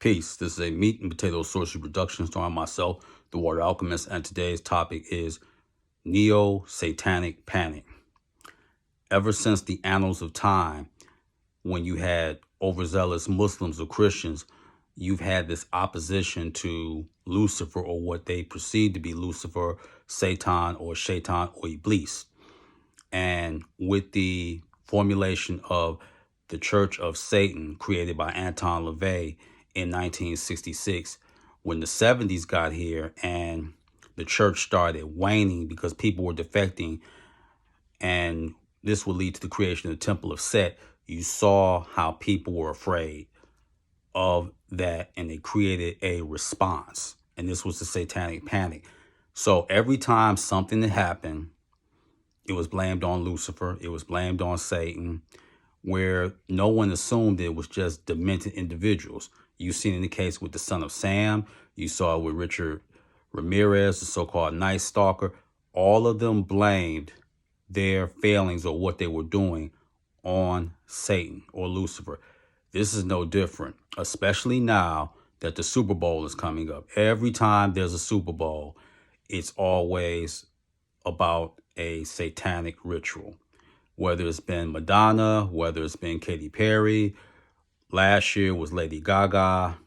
Peace. This is a meat and potato sorcery production starring myself, the Water Alchemist, and today's topic is Neo-Satanic Panic. Ever since the annals of time, when you had overzealous Muslims or Christians, you've had this opposition to Lucifer, or what they perceive to be Lucifer, Satan, or Shaitan, or Iblis. And with the formulation of the Church of Satan, created by Anton LaVey in 1966, when the 70s got here and the church started waning because people were defecting, and this would lead to the creation of the Temple of Set, you saw how people were afraid of that, and they created a response. And this was the Satanic Panic. So every time something had happened, it was blamed on Lucifer, it was blamed on Satan, where no one assumed it was just demented individuals. You've seen in the case with the Son of Sam, you saw it with Richard Ramirez, the so-called Night Stalker. All of them blamed their failings or what they were doing on Satan or Lucifer. This is no different, especially now that the Super Bowl is coming up. Every time there's a Super Bowl, it's always about a satanic ritual. Whether it's been Madonna, whether it's been Katy Perry, last year was Lady Gaga,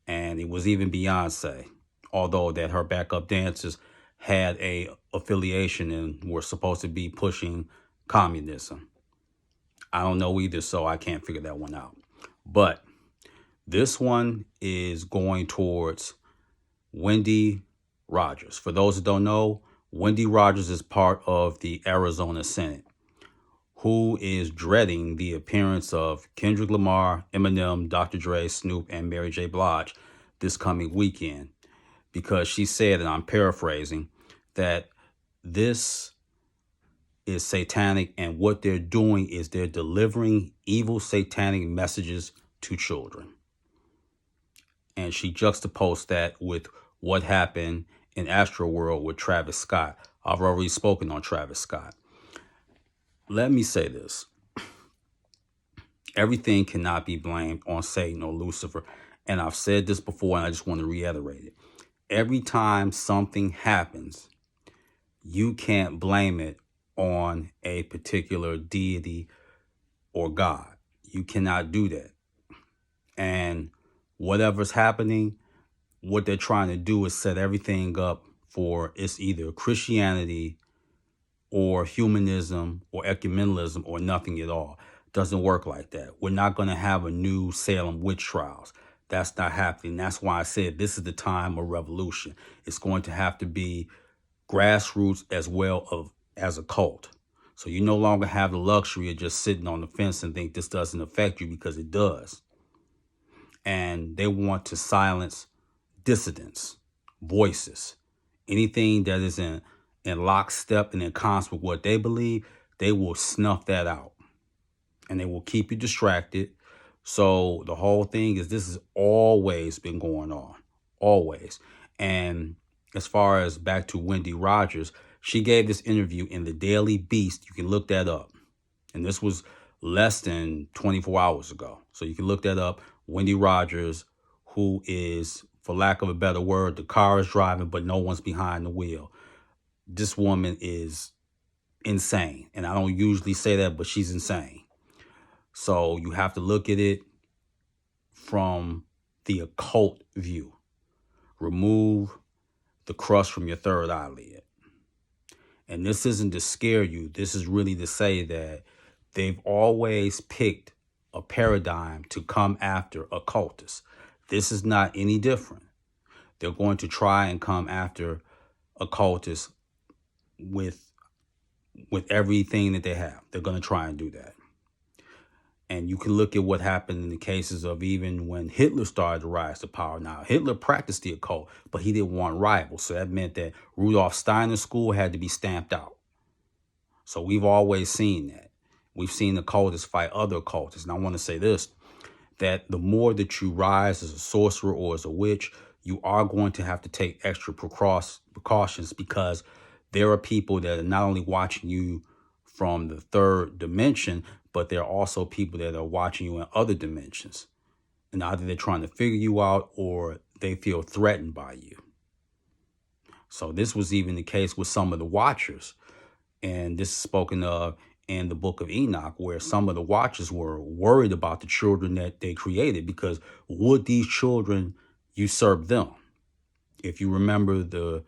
and it was even Beyonce, although that her backup dancers had a affiliation and were supposed to be pushing communism. I don't know either, so I can't figure that one out. But this one is going towards Wendy Rogers. For those that don't know, Wendy Rogers is part of the Arizona Senate, who is dreading the appearance of Kendrick Lamar, Eminem, Dr. Dre, Snoop, and Mary J. Blige this coming weekend, because she said, and I'm paraphrasing, that this is satanic, and what they're doing is they're delivering evil satanic messages to children. And she juxtaposed that with what happened in Astroworld with Travis Scott. I've already spoken on Travis Scott. Let me say this. Everything cannot be blamed on Satan or Lucifer. And I've said this before, and I just want to reiterate it. Every time something happens, you can't blame it on a particular deity or God. You cannot do that. And whatever's happening, what they're trying to do is set everything up for it's either Christianity or humanism or ecumenism or nothing at all. Doesn't work like that. We're not going to have a new Salem witch trials. That's not happening. That's why I said this is the time of revolution. It's going to have to be grassroots as well as a cult. So you no longer have the luxury of just sitting on the fence and think this doesn't affect you, because it does. And they want to silence dissidents, voices, anything that is in lockstep and in concert with what they believe. They will snuff that out, and they will keep you distracted. So the whole thing is, this has always been going on, always. And as far as back to Wendy Rogers, she gave this interview in the Daily Beast. You can look that up. And this was less than 24 hours ago. So you can look that up. Wendy Rogers, who is, for lack of a better word, the car is driving, but no one's behind the wheel. This woman is insane. And I don't usually say that, but she's insane. So you have to look at it from the occult view. Remove the crust from your third eyelid. And this isn't to scare you. This is really to say that they've always picked a paradigm to come after occultists. This is not any different. They're going to try and come after occultists with everything that they have. They're going to try and do that. And you can look at what happened in the cases of even when Hitler started to rise to power. Now, Hitler practiced the occult, but he didn't want rivals. So that meant that Rudolf Steiner's school had to be stamped out. So we've always seen that. We've seen occultists fight other occultists. And I want to say this, that the more that you rise as a sorcerer or as a witch, you are going to have to take extra precautions, because there are people that are not only watching you from the third dimension, but there are also people that are watching you in other dimensions. And either they're trying to figure you out or they feel threatened by you. So this was even the case with some of the watchers. And this is spoken of in the book of Enoch, where some of the watchers were worried about the children that they created, because would these children usurp them? If you remember the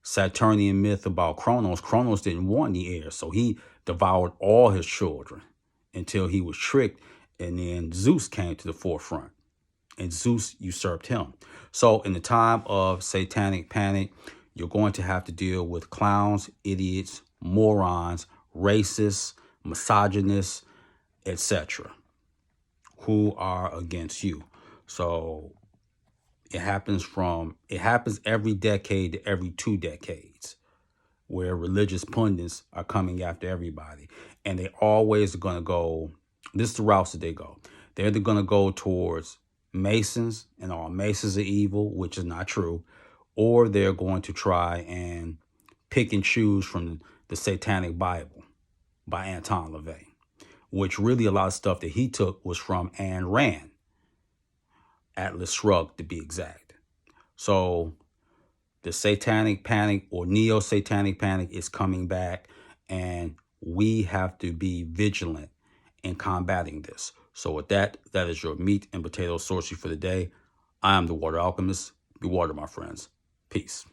Saturnian myth about Kronos didn't want any heirs, so he devoured all his children until he was tricked, and then Zeus came to the forefront, and Zeus usurped him. So in the time of Satanic Panic, you're going to have to deal with clowns, idiots, morons, racists, misogynists, etc., who are against you. So it happens every decade to every 2 decades, where religious pundits are coming after everybody. And they always are going to go, this is the routes that they go. They're either going to go towards Masons, and all Masons are evil, which is not true, or they're going to try and pick and choose from the Satanic Bible by Anton LaVey, which really a lot of stuff that he took was from Ayn Rand, Atlas Shrugged to be exact. So the Satanic Panic or Neo-Satanic Panic is coming back, and we have to be vigilant in combating this. So with that, that is your meat and potato sorcery for the day. I am the Water Alchemist. Be water, my friends. Peace.